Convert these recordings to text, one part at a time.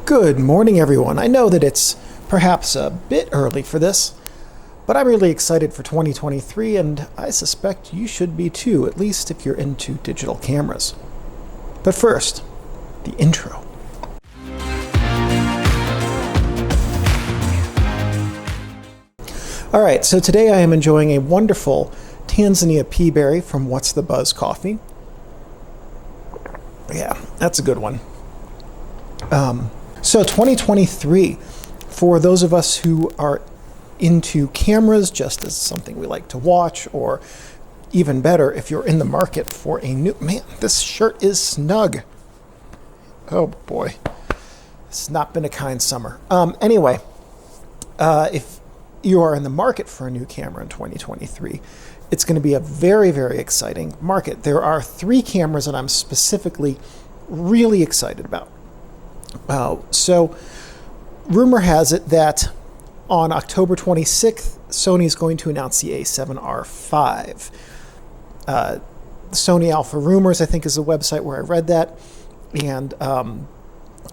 Good morning, everyone. I know that it's perhaps a bit early for this, but I'm really excited for 2023, and I suspect you should be too, at least if you're into digital cameras. But first, the intro. All right, so today I am enjoying a wonderful Tanzania pea berry from What's the Buzz Coffee. Yeah, that's a good one. So 2023, for those of us who are into cameras just as something we like to watch, or even better, if you're in the market for a new... Man, this shirt is snug. Oh boy. It's not been a kind summer. Anyway, if you are in the market for a new camera in 2023, it's going to be a very, very exciting market. There are 3 cameras that I'm specifically really excited about. So rumor has it that on October 26th, Sony is going to announce the A7R5. Sony Alpha Rumors, I think, is the website where I read that. And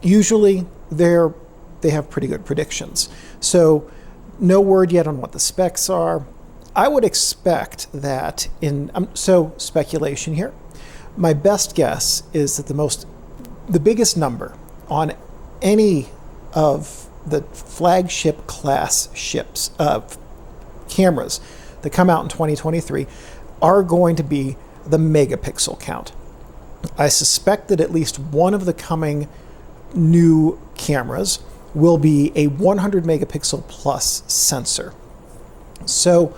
usually they have pretty good predictions. So no word yet on what the specs are. I would expect that so speculation here. My best guess is that the biggest number on any of the flagship class cameras that come out in 2023 are going to be the megapixel count. I suspect that at least one of the coming new cameras will be a 100 megapixel plus sensor. So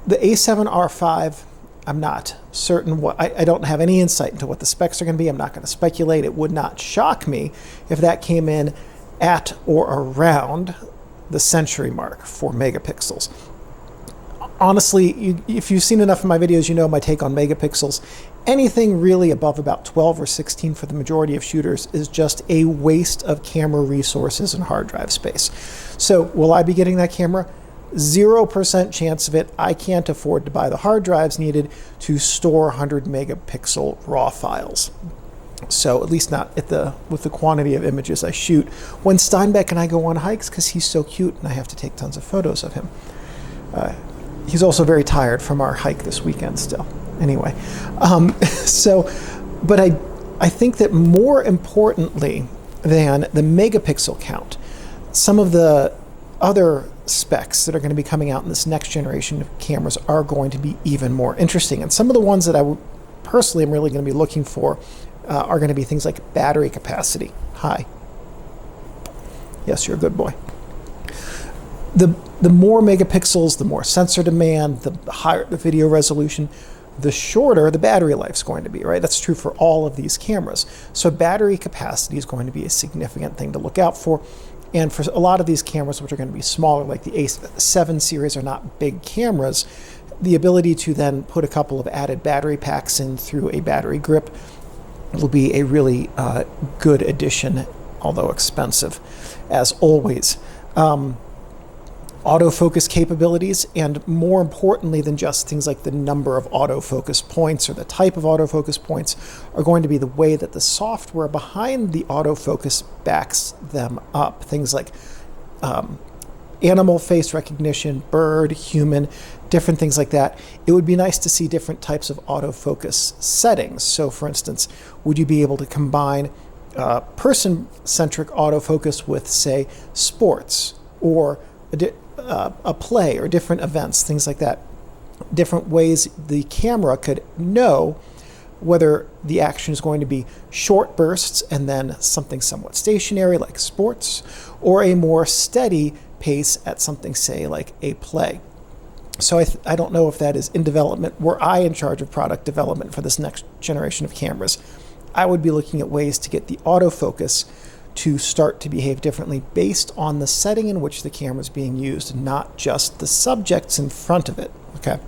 the A7R5, I'm not certain what, I don't have any insight into what the specs are going to be. I'm not going to speculate. It would not shock me if that came in at or around the century mark for megapixels. Honestly, if you've seen enough of my videos, you know my take on megapixels. Anything really above about 12 or 16 for the majority of shooters is just a waste of camera resources and hard drive space. So will I be getting that camera? 0% chance of it. I can't afford to buy the hard drives needed to store 100 megapixel raw files. So at least not with the quantity of images I shoot when Steinbeck and I go on hikes, because he's so cute and I have to take tons of photos of him. He's also very tired from our hike this weekend still. Anyway, but I think that more importantly than the megapixel count, some of the other specs that are going to be coming out in this next generation of cameras are going to be even more interesting. And some of the ones that I personally am really going to be looking for are going to be things like battery capacity. Hi. Yes, you're a good boy. The more megapixels, the more sensor demand, the higher the video resolution, the shorter the battery life is going to be, right? That's true for all of these cameras. So battery capacity is going to be a significant thing to look out for. And for a lot of these cameras, which are going to be smaller, like the A7 series are not big cameras, the ability to then put a couple of added battery packs in through a battery grip will be a really good addition, although expensive, as always. Autofocus capabilities, and more importantly than just things like the number of autofocus points or the type of autofocus points, are going to be the way that the software behind the autofocus backs them up. Things like animal face recognition, bird, human, different things like that. It would be nice to see different types of autofocus settings. So for instance, would you be able to combine person-centric autofocus with, say, sports, or a play, or different events, things like that. Different ways the camera could know whether the action is going to be short bursts and then something somewhat stationary like sports, or a more steady pace at something, say, like a play. So I don't know if that is in development. Were I in charge of product development for this next generation of cameras, I would be looking at ways to get the autofocus to start to behave differently based on the setting in which the camera is being used, not just the subjects in front of it. Okay,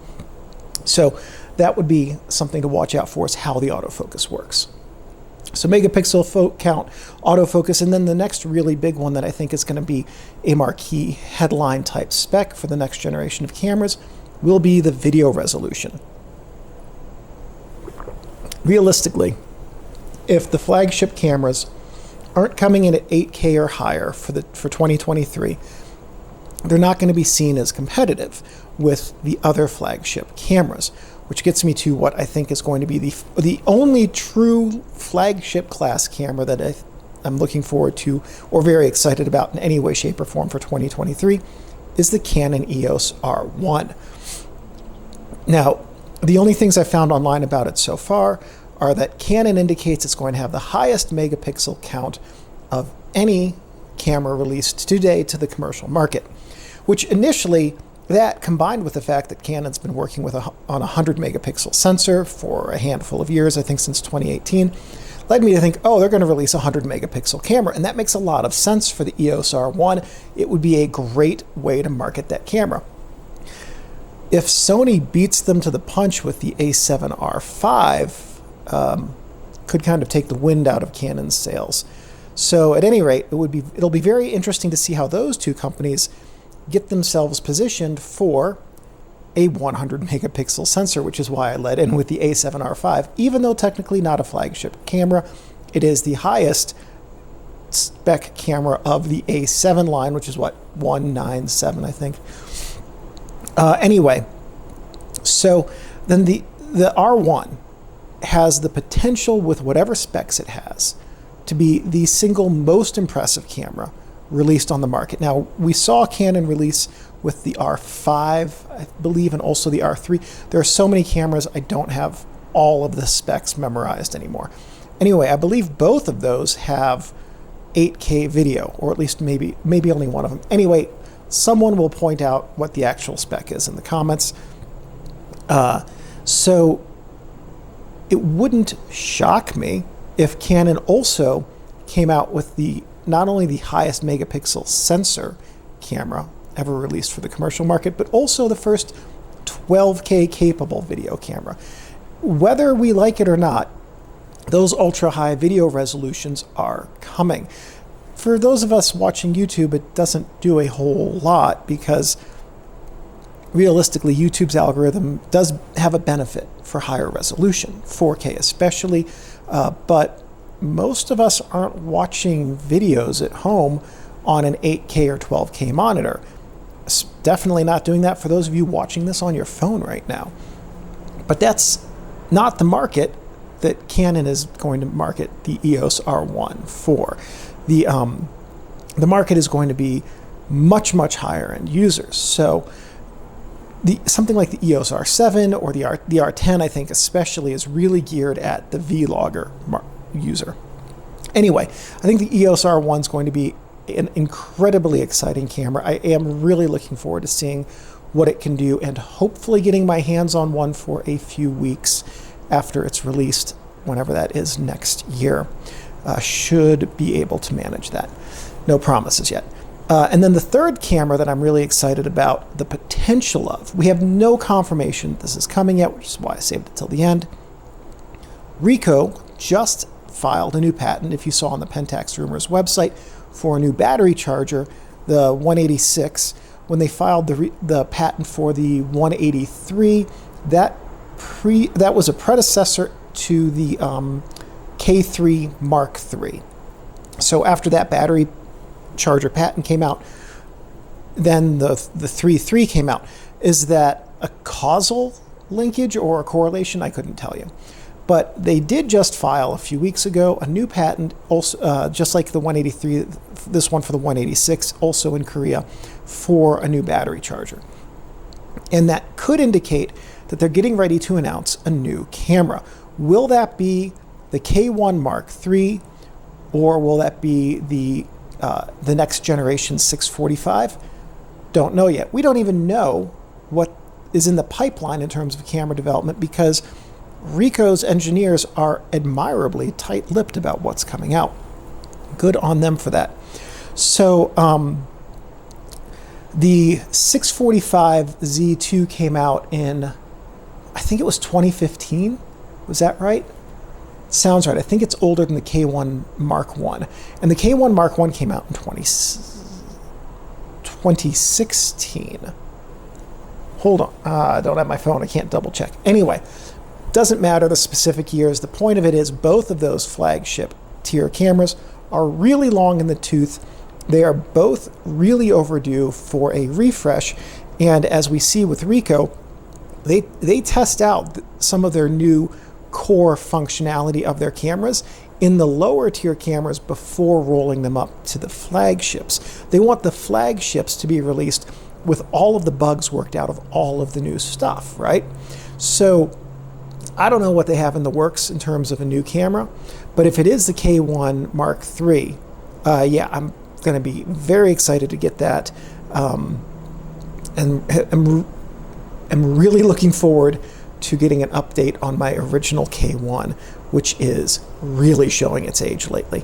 so that would be something to watch out for, is how the autofocus works. So megapixel count, autofocus, and then the next really big one that I think is going to be a marquee headline type spec for the next generation of cameras will be the video resolution. Realistically, if the flagship cameras aren't coming in at 8K or higher for 2023, they're not going to be seen as competitive with the other flagship cameras, which gets me to what I think is going to be the only true flagship class camera that I'm looking forward to or very excited about in any way, shape, or form for 2023 is the Canon EOS R1. Now, the only things I found online about it so far are that Canon indicates it's going to have the highest megapixel count of any camera released today to the commercial market, which initially, that combined with the fact that Canon's been working on a 100 megapixel sensor for a handful of years, I think since 2018, led me to think, oh, they're going to release a 100 megapixel camera. And that makes a lot of sense for the EOS R1. It would be a great way to market that camera. If Sony beats them to the punch with the A7R5, could kind of take the wind out of Canon's sails. So at any rate, it'll be very interesting to see how those two companies get themselves positioned for a 100 megapixel sensor, which is why I led in with the A7R5. Even though technically not a flagship camera, it is the highest spec camera of the A7 line, which is what, 197, I think. Anyway, so then the R1 has the potential, with whatever specs it has, to be the single most impressive camera released on the market. Now, we saw Canon release with the R5, I believe, and also the R3. There are so many cameras, I don't have all of the specs memorized anymore. Anyway, I believe both of those have 8K video, or at least maybe only one of them. Anyway, someone will point out what the actual spec is in the comments. So it wouldn't shock me if Canon also came out with not only the highest megapixel sensor camera ever released for the commercial market, but also the first 12K capable video camera. Whether we like it or not, those ultra high video resolutions are coming. For those of us watching YouTube, it doesn't do a whole lot because realistically, YouTube's algorithm does have a benefit for higher resolution, 4K especially, but most of us aren't watching videos at home on an 8K or 12K monitor. It's definitely not doing that for those of you watching this on your phone right now. But that's not the market that Canon is going to market the EOS R1 for. The market is going to be much, much higher end users. So something like the EOS R7 or the R10, I think especially, is really geared at the vlogger user. Anyway, I think the EOS R1 is going to be an incredibly exciting camera. I am really looking forward to seeing what it can do and hopefully getting my hands on one for a few weeks after it's released, whenever that is next year. Should be able to manage that. No promises yet. And then the third camera that I'm really excited about the potential of, we have no confirmation this is coming yet, which is why I saved it till the end. Ricoh just filed a new patent, if you saw on the Pentax Rumors website, for a new battery charger, the 186. When they filed the patent for the 183, that was a predecessor to the K3 Mark III. So after that battery charger patent came out, then the 3.3 came out. Is that a causal linkage or a correlation? I couldn't tell you. But they did just file a few weeks ago a new patent, also just like the 183, this one for the 186, also in Korea, for a new battery charger. And that could indicate that they're getting ready to announce a new camera. Will that be the K1 Mark III, or will that be the next generation 645? Don't know yet. We don't even know what is in the pipeline in terms of camera development because Ricoh's engineers are admirably tight-lipped about what's coming out. Good on them for that. So the 645 Z2 came out in, I think it was 2015. Was that right? Sounds right. I think it's older than the K1 Mark I. And the K1 Mark I came out in 2016. Hold on. I don't have my phone. I can't double check. Anyway, doesn't matter the specific years. The point of it is both of those flagship tier cameras are really long in the tooth. They are both really overdue for a refresh, and as we see with Ricoh, they test out some of their new core functionality of their cameras in the lower tier cameras before rolling them up to the flagships. They want the flagships to be released with all of the bugs worked out of all of the new stuff, right? So I don't know what they have in the works in terms of a new camera, but if it is the K1 Mark III, yeah, I'm going to be very excited to get that, and I'm really looking forward to getting an update on my original K1, which is really showing its age lately.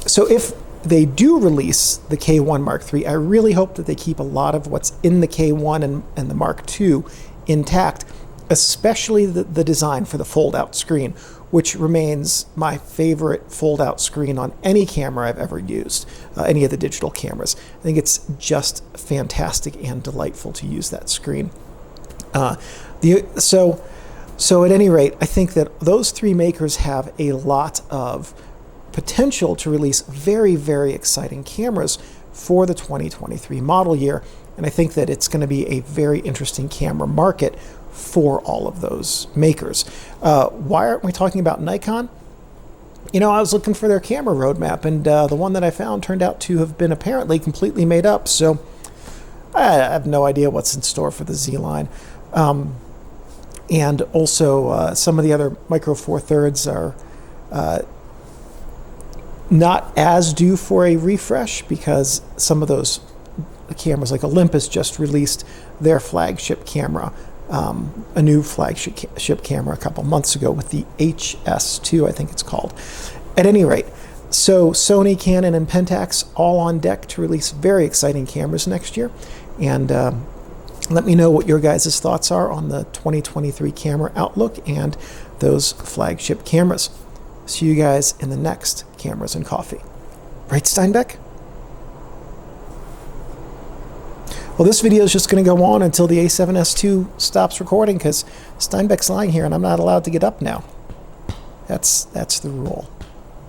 So if they do release the K1 Mark III, I really hope that they keep a lot of what's in the K1 and the Mark II intact, especially the design for the fold-out screen, which remains my favorite fold-out screen on any camera I've ever used, any of the digital cameras. I think it's just fantastic and delightful to use that screen. So at any rate, I think that those three makers have a lot of potential to release very, very exciting cameras for the 2023 model year. And I think that it's going to be a very interesting camera market for all of those makers. Why aren't we talking about Nikon? You know, I was looking for their camera roadmap, and the one that I found turned out to have been apparently completely made up. So I have no idea what's in store for the Z line. And also some of the other Micro Four Thirds are not as due for a refresh, because some of those cameras, like Olympus, just released their flagship camera, a new flagship camera a couple months ago with the HS2, I think it's called. At any rate, so Sony, Canon, and Pentax all on deck to release very exciting cameras next year. And let me know what your guys' thoughts are on the 2023 camera outlook and those flagship cameras. See you guys in the next Cameras and Coffee. Right, Steinbeck? Well, this video is just going to go on until the A7S II stops recording, because Steinbeck's lying here and I'm not allowed to get up now. That's the rule.